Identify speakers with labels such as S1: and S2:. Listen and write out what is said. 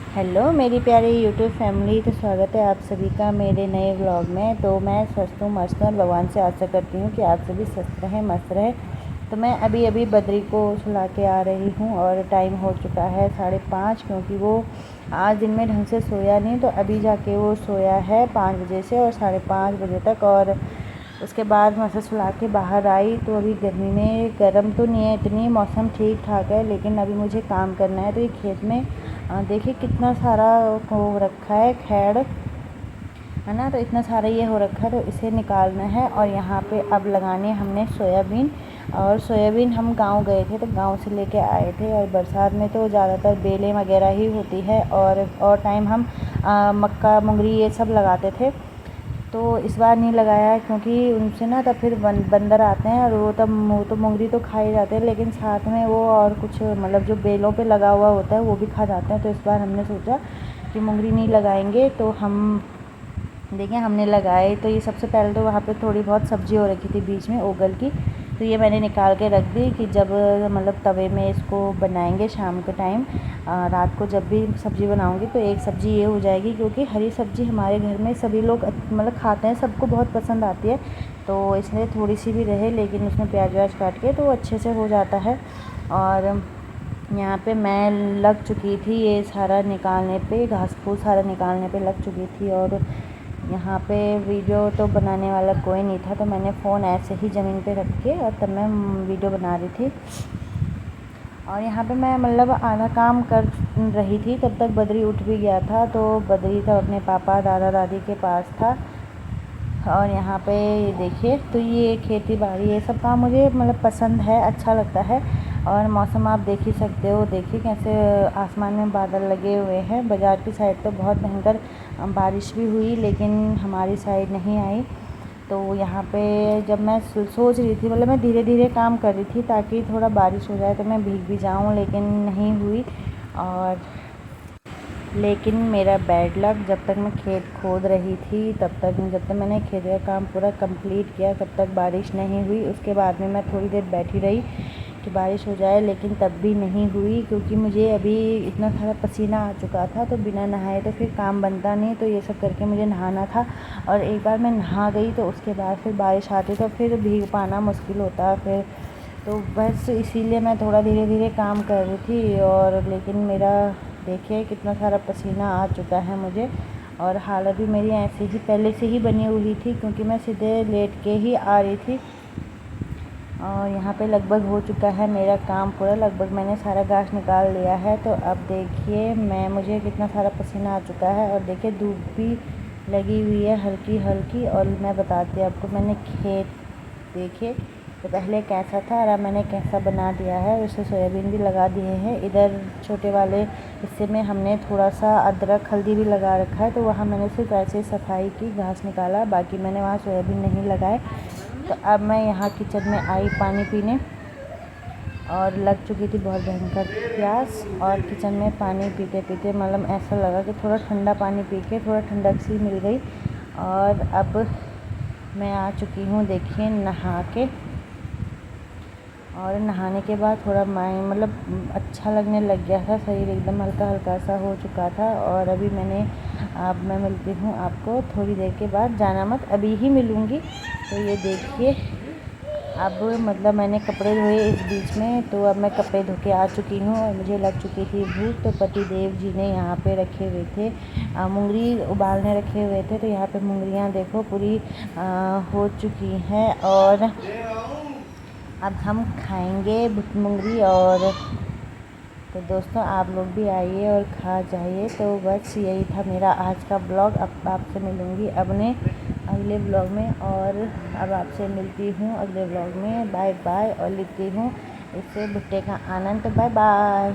S1: Hello मेरी प्यारी YouTube family, तो स्वागत है आप सभी का मेरे नए व्लॉग में। तो मैं स्वस्थ हूँ, मस्त हूँ और भगवान से आशा करती हूँ कि आप सभी स्वस्थ रहें, मस्त रहें। तो मैं अभी बद्री को सुला के आ रही हूँ और टाइम हो चुका है 5:30, क्योंकि वो आज दिन में ढंग से सोया नहीं, तो अभी जाके वो सोया है 5 बजे से और 5:30 बजे तक। और उसके बाद मैं उसे सुला के बाहर आई। तो अभी गर्मी में गर्म तो नहीं है इतनी, मौसम ठीक ठाक है, लेकिन अभी मुझे काम करना है। तो ये खेत में देखिए कितना सारा हो रखा है, खैड़ है ना, तो इतना सारा ये हो रखा है, तो इसे निकालना है। और यहाँ पे अब लगाने हमने सोयाबीन। और सोयाबीन हम गांव गए थे, तो गांव से लेके आए थे। और बरसात में तो ज़्यादातर बेलें वगैरह ही होती है, और टाइम हम मक्का मुंगरी ये सब लगाते थे। तो इस बार नहीं लगाया है, क्योंकि उनसे ना तब फिर बंदर आते हैं, और वो तो मुंगरी तो खा ही जाते हैं, लेकिन साथ में वो और कुछ मतलब जो बेलों पे लगा हुआ होता है वो भी खा जाते हैं। तो इस बार हमने सोचा कि मुंगरी नहीं लगाएंगे। तो हम देखिए हमने लगाए, तो ये सबसे पहले तो वहाँ पे थोड़ी बहुत सब्ज़ी हो रखी थी बीच में ओगल की, तो ये मैंने निकाल के रख दी कि जब मतलब तवे में इसको बनाएंगे शाम के टाइम, रात को जब भी सब्ज़ी बनाऊंगी तो एक सब्ज़ी ये हो जाएगी। क्योंकि हरी सब्ज़ी हमारे घर में सभी लोग मतलब खाते हैं, सबको बहुत पसंद आती है, तो इसलिए थोड़ी सी भी रहे, लेकिन उसमें प्याज व्याज काट के तो अच्छे से हो जाता है। और यहाँ पे मैं लग चुकी थी ये सारा निकालने पे, घास फूस सारा निकालने पे लग चुकी थी। और यहाँ पे वीडियो तो बनाने वाला कोई नहीं था, तो मैंने फ़ोन ऐसे ही ज़मीन पे रख के और तब मैं वीडियो बना रही थी। और यहाँ पे मैं मतलब आधा काम कर रही थी, तब तक बद्री उठ भी गया था। तो बद्री तो अपने पापा दादा दादी के पास था। और यहाँ पे देखिए, तो ये खेती बाड़ी ये सब काम मुझे मतलब पसंद है, अच्छा लगता है। और मौसम आप देख ही सकते हो, देखिए कैसे आसमान में बादल लगे हुए हैं। बाज़ार की साइड तो बहुत भयंकर बारिश भी हुई, लेकिन हमारी साइड नहीं आई। तो यहाँ पे जब मैं सोच रही थी, मतलब मैं धीरे धीरे काम कर रही थी ताकि थोड़ा बारिश हो जाए तो मैं भीग भी जाऊँ, लेकिन नहीं हुई। और लेकिन मेरा बैड लक, जब तक मैं खेत खोद रही थी जब तक मैंने खेत का काम पूरा कंप्लीट किया, तब तक बारिश नहीं हुई। उसके बाद में मैं थोड़ी देर बैठी रही कि बारिश हो जाए, लेकिन तब भी नहीं हुई, क्योंकि मुझे अभी इतना सारा पसीना आ चुका था, तो बिना नहाए तो फिर काम बनता नहीं, तो ये सब करके मुझे नहाना था। और एक बार मैं नहा गई तो उसके बाद फिर बारिश आती तो फिर भीग पाना मुश्किल होता फिर। तो बस इसीलिए मैं थोड़ा धीरे धीरे काम कर रही थी। और लेकिन मेरा देखिए कितना सारा पसीना आ चुका है मुझे। और हालत भी मेरी ऐसे ही पहले से ही बनी हुई थी, क्योंकि मैं सीधे लेट के ही आ रही थी। और यहाँ पे लगभग हो चुका है मेरा काम पूरा, लगभग मैंने सारा घास निकाल लिया है। तो अब देखिए मुझे कितना सारा पसीना आ चुका है, और देखिए धूप भी लगी हुई है हल्की हल्की। और मैं बताती हूँ आपको, मैंने खेत देखिए तो पहले कैसा था और अब मैंने कैसा बना दिया है। उससे सोयाबीन भी लगा दिए हैं। इधर छोटे वाले हिस्से में हमने थोड़ा सा अदरक हल्दी भी लगा रखा है, तो वहाँ मैंने सिर्फ ऐसे सफाई की, घास निकाला, बाकी मैंने वहाँ सोयाबीन नहीं लगाए। तो अब मैं यहाँ किचन में आई पानी पीने, और लग चुकी थी बहुत भयंकर प्यास। और किचन में पानी पीते पीते मतलब ऐसा लगा कि थोड़ा ठंडा पानी पी के थोड़ा ठंडक सी मिल गई। और अब मैं आ चुकी हूँ देखिए नहा के। और नहाने के बाद थोड़ा माइंड मतलब अच्छा लगने लग गया था, शरीर एकदम हल्का हल्का सा हो चुका था। और अभी अब मैं मिलती हूँ आपको थोड़ी देर के बाद, जाना मत, अभी ही मिलूँगी। तो ये देखिए अब मतलब मैंने कपड़े धोए इस बीच में, तो अब मैं कपड़े धो के आ चुकी हूँ और मुझे लग चुकी थी भूख। तो पति देव जी ने यहाँ पे रखे हुए थे मुंगरी उबालने रखे हुए थे, तो यहाँ पे मुंगरियाँ देखो पूरी हो चुकी हैं। और अब हम खाएंगे मुंगरी। और तो दोस्तों आप लोग भी आइए और खा जाइए। तो बस यही था मेरा आज का ब्लॉग। अब आपसे मिलूँगी अपने अगले ब्लॉग में, और अब आपसे मिलती हूँ अगले ब्लॉग में। Bye bye. और लिखती हूँ इससे भुट्टे का आनंद। Bye bye.